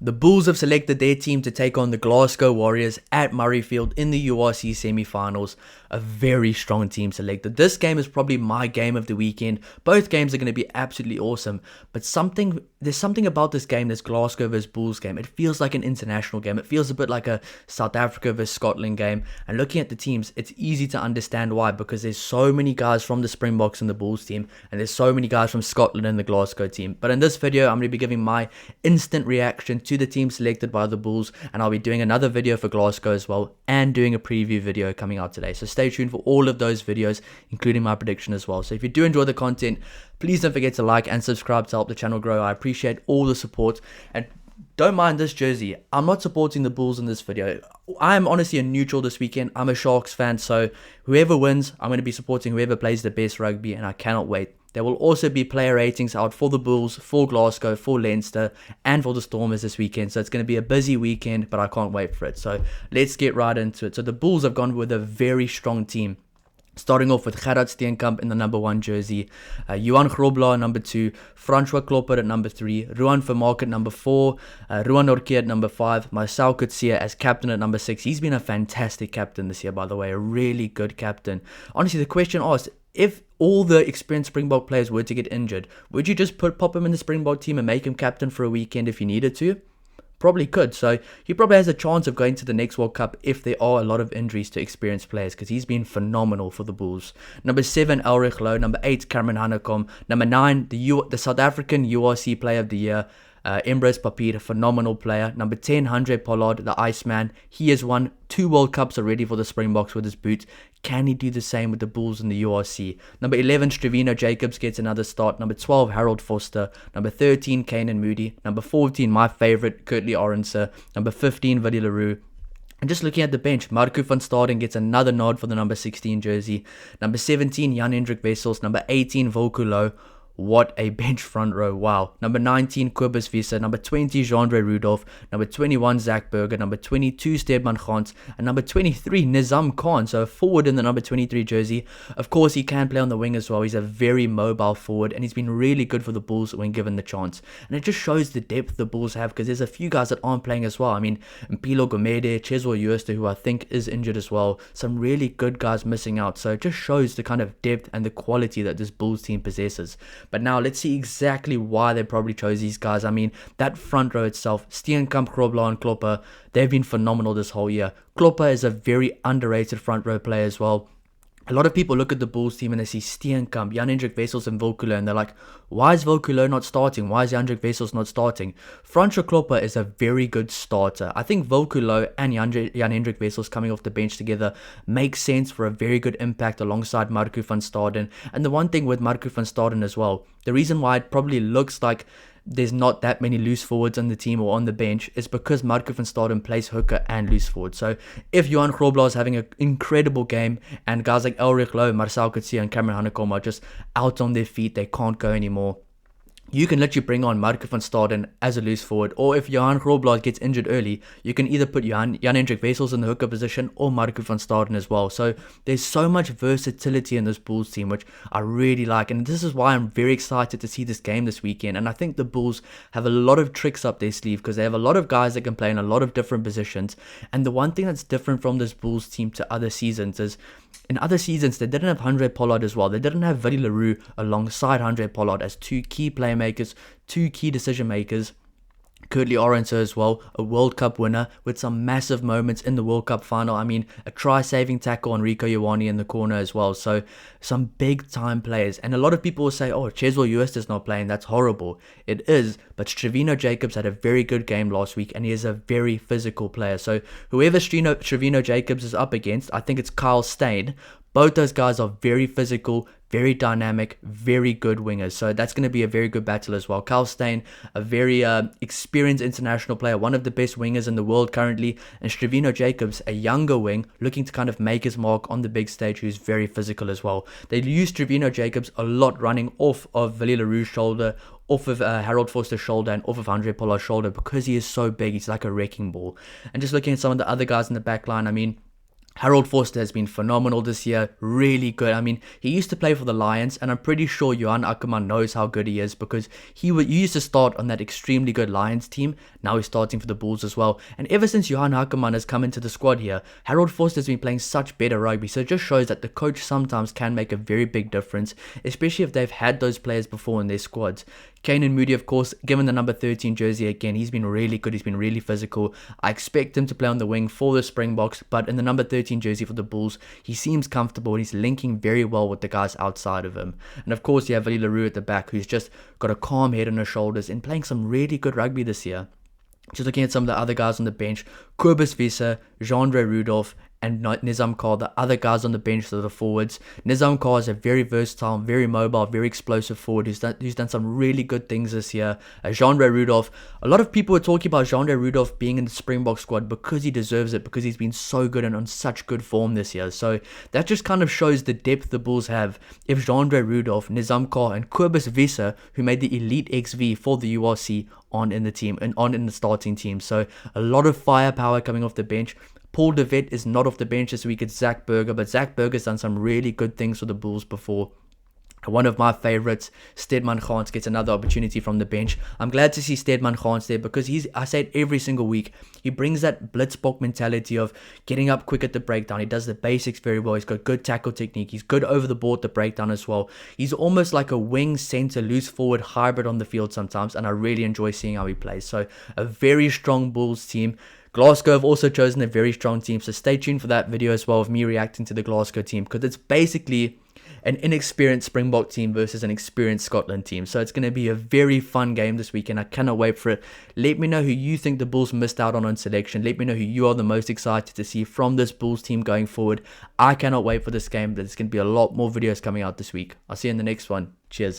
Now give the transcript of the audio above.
The Bulls have selected their team to take on the Glasgow Warriors at Murrayfield in the URC semi-finals. A very strong team selected. This game is probably my game of the weekend. Both games are going to be absolutely awesome, but there's something about this game, this Glasgow vs Bulls game. It feels like an international game. It feels a bit like a South Africa vs Scotland game. And looking at the teams, it's easy to understand why, because there's so many guys from the Springboks and the Bulls team, and there's so many guys from Scotland and the Glasgow team. But in this video, I'm going to be giving my instant reaction to the team selected by the Bulls, and I'll be doing another video for Glasgow as well, and doing a preview video coming out today. So stay tuned for all of those videos, including my prediction as well. So if you do enjoy the content, please don't forget to like and subscribe to help the channel grow. I appreciate all the support, and don't mind this jersey. I'm not supporting the Bulls in this video. I'm honestly a neutral this weekend. I'm a Sharks fan, so whoever wins, I'm going to be supporting whoever plays the best rugby, and I cannot wait. There will also be player ratings out for the Bulls, for Glasgow, for Leinster, and for the Stormers this weekend. So it's going to be a busy weekend, but I can't wait for it. So let's get right into it. So the Bulls have gone with a very strong team. Starting off with Gerard Steenkamp in the number 1 jersey, Johan Grobler at number 2, Francois Klopper at number 3, Ruan Vermaak at number 4, Ruan Orke at number 5, Marcel Coetzee as captain at number 6. He's been a fantastic captain this year, by the way, a really good captain. Honestly, the question asked, if all the experienced Springbok players were to get injured, would you just pop him in the Springbok team and make him captain for a weekend if you needed to? Probably could. So he probably has a chance of going to the next World Cup if there are a lot of injuries to experienced players, because he's been phenomenal for the Bulls. Number 7, Elrich Lowe. Number 8, Cameron Hanekom. Number 9, the South African URC Player of the Year, Embrace Papir, a phenomenal player. Number 10, Andre Pollard, the Iceman. He has won 2 World Cups already for the Springboks with his boots. Can he do the same with the Bulls in the URC? Number 11, Stravino Jacobs gets another start. Number 12, Harold Foster. Number 13, Kanan Moody. Number 14, my favorite, Kurtley Orense. Number 15, Willie Leroux. And just looking at the bench, Marco van Staden gets another nod for the number 16 jersey. Number 17, Jan-Hendrik Wessels. Number 18, Volku Low. What a bench front row, wow. Number 19, Kobus Visser. Number 20, Jean-Andre Rudolph. Number 21, Zach Berger. Number 22, Stedman Gans. And number 23, Nizam Khan. So a forward in the number 23 jersey. Of course, he can play on the wing as well. He's a very mobile forward, and he's been really good for the Bulls when given the chance. And it just shows the depth the Bulls have, because there's a few guys that aren't playing as well. I mean, Mpilo Gomede, Cheswa Uester, who I think is injured as well. Some really good guys missing out. So it just shows the kind of depth and the quality that this Bulls team possesses. But now let's see exactly why they probably chose these guys. I mean, that front row itself, Steenkamp, Grobler and Klopper, they've been phenomenal this whole year. Klopper is a very underrated front row player as well. A lot of people look at the Bulls team and they see Steenkamp, Jan-Hendrik Wessels and Volku Low, and they're like, why is Volku Low not starting? Why is Jan-Hendrik Wessels not starting? Francois Klopper is a very good starter. I think Volku Low and Jan-Hendrik Wessels coming off the bench together makes sense for a very good impact alongside Marco van Staden. And the one thing with Marco van Staden as well, the reason why it probably looks like there's not that many loose forwards on the team or on the bench is because Marco van Staden plays hooker and loose forward. So if Johan Grobler is having an incredible game and guys like Elrich Lowe, Marcel Coetzee and Cameron Hanekom are just out on their feet, they can't go anymore, you can literally bring on Marco van Staden as a loose forward, or if Johan Grobler gets injured early, you can either put Jan-Hendrik Wessels in the hooker position or Marco van Staden as well. So there's so much versatility in this Bulls team, which I really like, and this is why I'm very excited to see this game this weekend. And I think the Bulls have a lot of tricks up their sleeve, because they have a lot of guys that can play in a lot of different positions. And the one thing that's different from this Bulls team to other seasons is, in other seasons, they didn't have Andre Pollard as well. They didn't have Willie Leroux alongside Andre Pollard as 2 key playmakers, 2 key decision makers. Kurtley Orense as well, a World Cup winner with some massive moments in the World Cup final. I mean, a try-saving tackle on Rico Ioane in the corner as well. So some big-time players. And a lot of people will say, oh, Cheswa Uester's not playing. That's horrible. It is. But Stravino Jacobs had a very good game last week, and he is a very physical player. So whoever Stravino Jacobs is up against, I think it's Kyle Steyn. Both those guys are very physical, very dynamic, very good wingers. So that's going to be a very good battle as well. Kyle Steyn, a very experienced international player, one of the best wingers in the world currently. And Stravino Jacobs, a younger wing, looking to kind of make his mark on the big stage, who's very physical as well. They use Stravino Jacobs a lot running off of Willie Leroux's shoulder, off of Harold Foster's shoulder, and off of Andre Pollard's shoulder, because he is so big. He's like a wrecking ball. And just looking at some of the other guys in the back line, I mean, Harold Forster has been phenomenal this year, really good. I mean, he used to play for the Lions, and I'm pretty sure Johan Ackermann knows how good he is because he used to start on that extremely good Lions team. Now he's starting for the Bulls as well. And ever since Johan Ackermann has come into the squad here, Harold Forster has been playing such better rugby. So it just shows that the coach sometimes can make a very big difference, especially if they've had those players before in their squads. Kanan Moody, of course, given the number 13 jersey again, he's been really good. He's been really physical. I expect him to play on the wing for the Springboks, but in the number 13 jersey for the Bulls, he seems comfortable and he's linking very well with the guys outside of him. And of course, you have Willie LaRue at the back, who's just got a calm head on his shoulders and playing some really good rugby this year. Just looking at some of the other guys on the bench, Kobus Visser, Jean-Andre Rudolph, and Nizam Carr, the other guys on the bench that are the forwards. Nizam Carr is a very versatile, very mobile, very explosive forward who's done some really good things this year. Jean-Andre Rudolph, a lot of people were talking about Jean-Andre Rudolph being in the Springbok squad because he deserves it, because he's been so good and on such good form this year. So that just kind of shows the depth the Bulls have. If Jean-Andre Rudolph, Nizam Carr, and Kobus Visser, who made the Elite XV for the URC, on in the team and on in the starting team. So a lot of firepower coming off the bench. Paul de Vet is not off the bench this week. It's Zach Berger, but Zach Berger's done some really good things for the Bulls before. One of my favorites, Stedman Gans, gets another opportunity from the bench. I'm glad to see Stedman Gans there because I say it every single week, he brings that blitzbok mentality of getting up quick at the breakdown. He does the basics very well. He's got good tackle technique. He's good over the board at the breakdown as well. He's almost like a wing center, loose forward hybrid on the field sometimes, and I really enjoy seeing how he plays. So a very strong Bulls team. Glasgow have also chosen a very strong team, so stay tuned for that video as well of me reacting to the Glasgow team because it's basically an inexperienced Springbok team versus an experienced Scotland team. So it's going to be a very fun game this weekend. I cannot wait for it. Let me know who you think the Bulls missed out on selection. Let me know who you are the most excited to see from this Bulls team going forward. I cannot wait for this game. There's going to be a lot more videos coming out this week. I'll see you in the next one. Cheers.